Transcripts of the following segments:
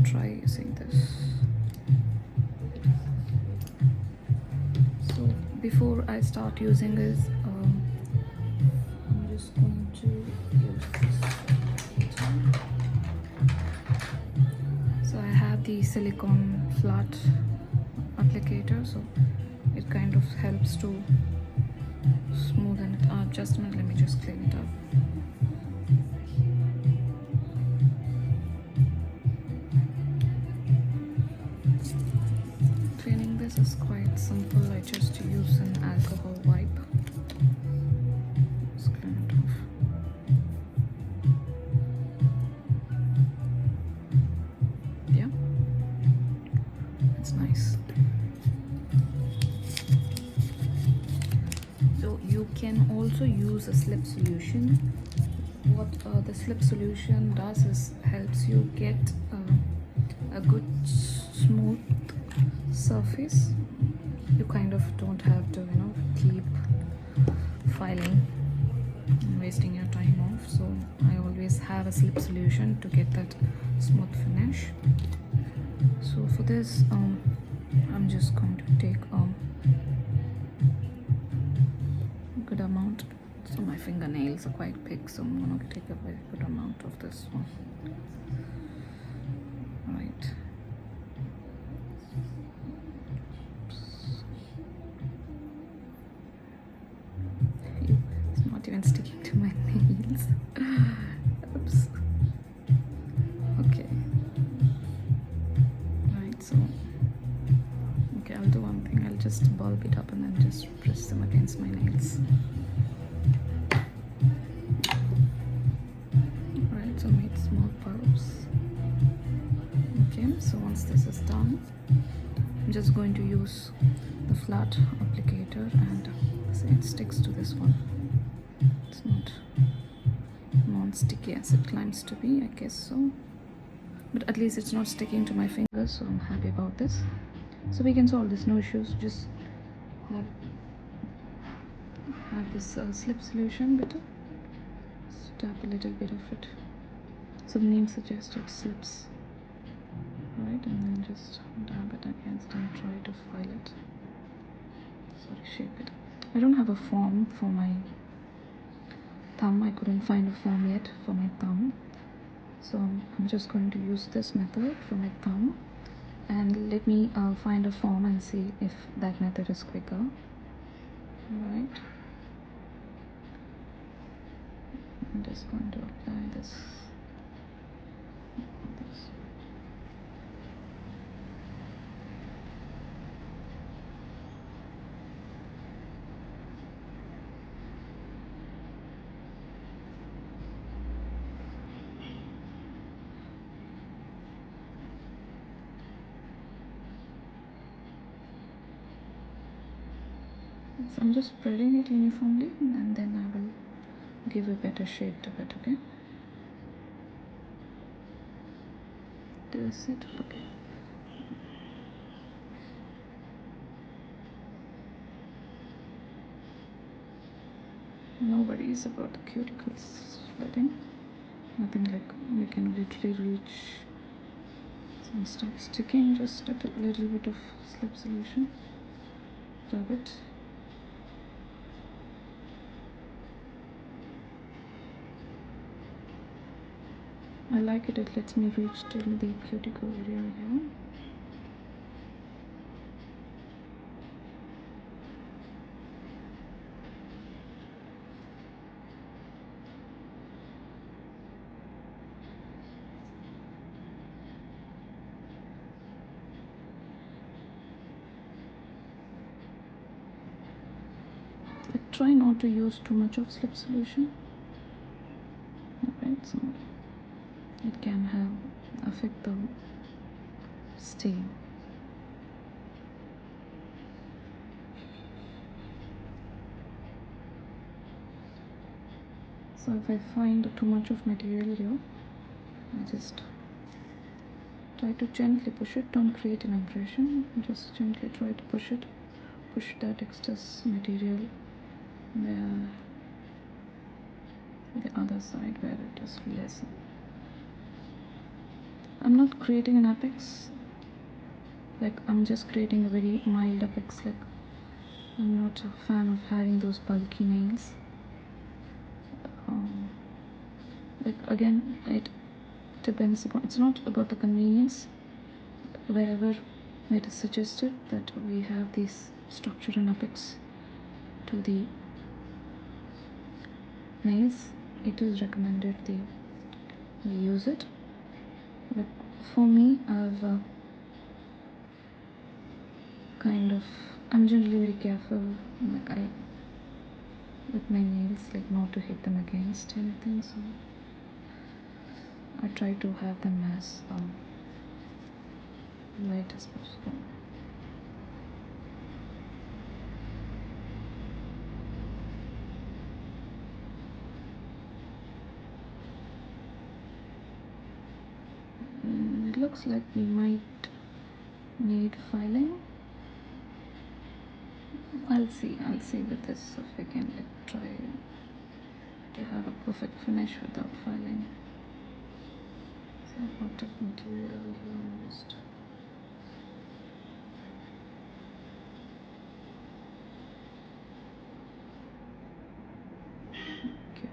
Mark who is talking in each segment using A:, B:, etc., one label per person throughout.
A: try using this. So before I start using this, I'm just going to use this. So I have the silicone flat applicator, so it kind of helps to smoothen it up. Just a minute, let me just clean it up. Cleaning this is quite simple. I just use an alcohol wipe. Just clean it off. Yeah, it's nice. So you can also use a slip solution. What the slip solution does is helps you get a good smooth surface. You kind of don't have to, keep filing and wasting your time off. So I always have a slip solution to get that smooth finish. So for this, I'm just going to take a good amount. So my fingernails are quite big, so I'm gonna take a very good amount of this one. Right. It's not even sticking to my nails. Oops. Okay. Right, so okay, I'll do one thing. I'll just bulb it up and then just press them against my nails. Right, so make small bulbs. Okay, so once this is done, I'm just going to use the flat applicator and say it sticks to this one. It's not non-sticky as it claims to be, I guess so. But at least it's not sticking to my fingers, so I'm happy about this. So we can solve this, no issues. Just have this slip solution bit. Just tap a little bit of it. So the name suggests it slips. Right, and then just dab it against and try to file it. Sorry, shape it. I don't have a form for my thumb. I couldn't find a form yet for my thumb, so I'm just going to use this method for my thumb, and let me find a form and see if that method is quicker. Right, I'm just going to apply this. So I'm just spreading it uniformly, and then I will give a better shape to it. Okay, this it. Okay, no worries about the cuticles splitting. Nothing like we can literally reach. So instead of sticking, just dip a little bit of slip solution, rub it. I like it, it lets me reach till the cuticle area here. I try not to use too much of slip solution. Alright, so it can affect the stain. So if I find too much of material here, I just try to gently push it. Don't create an impression, just gently try to push it. Push that excess material where the other side where it is less. I'm not creating an apex, like I'm just creating a very mild apex. Like I'm not a fan of having those bulky nails. Like again, it depends upon, it's not about the convenience. Wherever it is suggested that we have this structure and apex to the nails, it is recommended we use it. But for me, I'm generally very careful, like with my nails, like not to hit them against anything, so I try to have them as light as possible. It looks like we might need filing. I'll see with this if I can try to have a perfect finish without filing. So what of material we have used. Okay.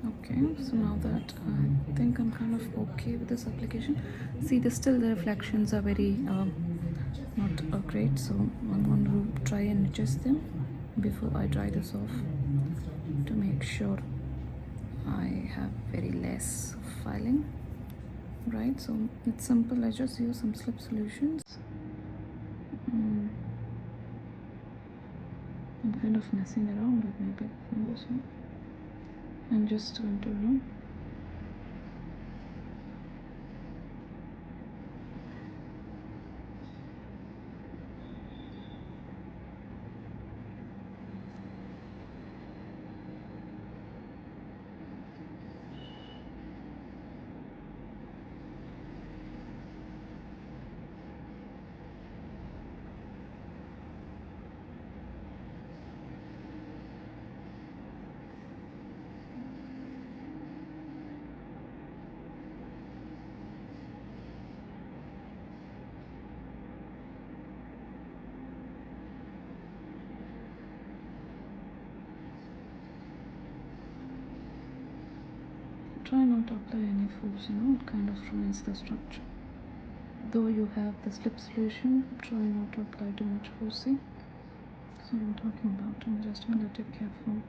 A: Okay, so now that I think I'm kind of okay with this application. See, still the reflections are very not great, so I'm going to try and adjust them before I dry this off to make sure I have very less filing. Right, so it's simple. I just use some slip solutions. I'm kind of messing around with my big fingers here. I'm just going to try not to apply any force, it kind of ruins the structure. Though you have the slip solution, try not to apply too much forcing. So I'm talking about, I'm just a little careful.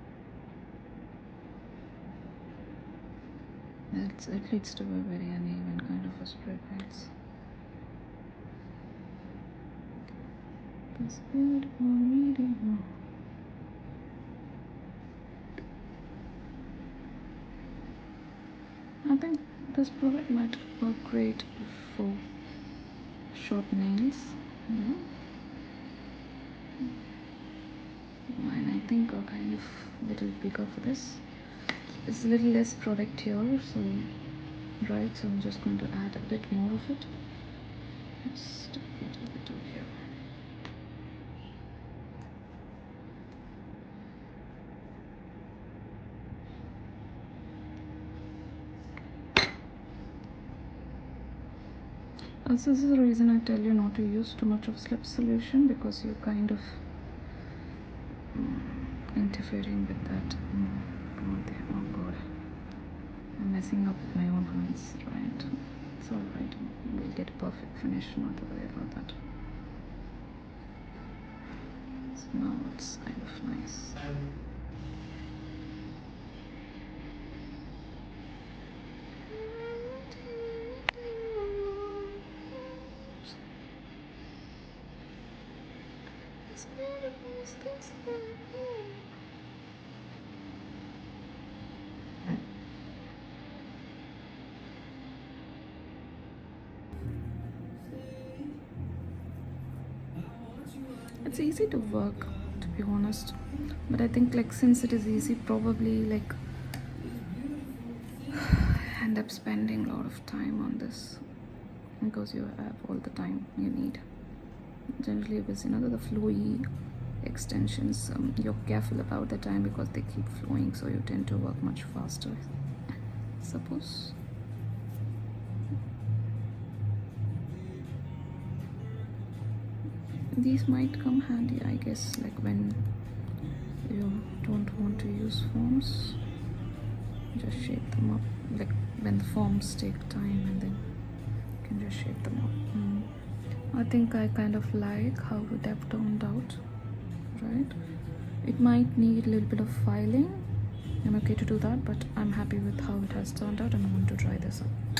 A: It leads to a very uneven kind of a spread, right? This beautiful medium. I think this product might work great for short nails. And I think a kind of little bigger for this. It's a little less product here, so right. So I'm just going to add a bit more of it. Just a little bit over here. Also, this is the reason I tell you not to use too much of slip solution, because you're kind of interfering with that. Oh god, I'm messing up with my own hands, right? It's alright, we'll get a perfect finish, not to worry about that. So now it's kind of nice. it's easy to work, to be honest, but I think like since it is easy, probably like end up spending a lot of time on this because you have all the time you need. Generally because the flowy extensions, you're careful about the time because they keep flowing, so you tend to work much faster, suppose. These might come handy, I guess, like when you don't want to use forms, just shape them up, like when the forms take time, and then you can just shape them up. I think I kind of like how it have turned out, right? It might need a little bit of filing. I'm okay to do that, but I'm happy with how it has turned out and I want to try this out.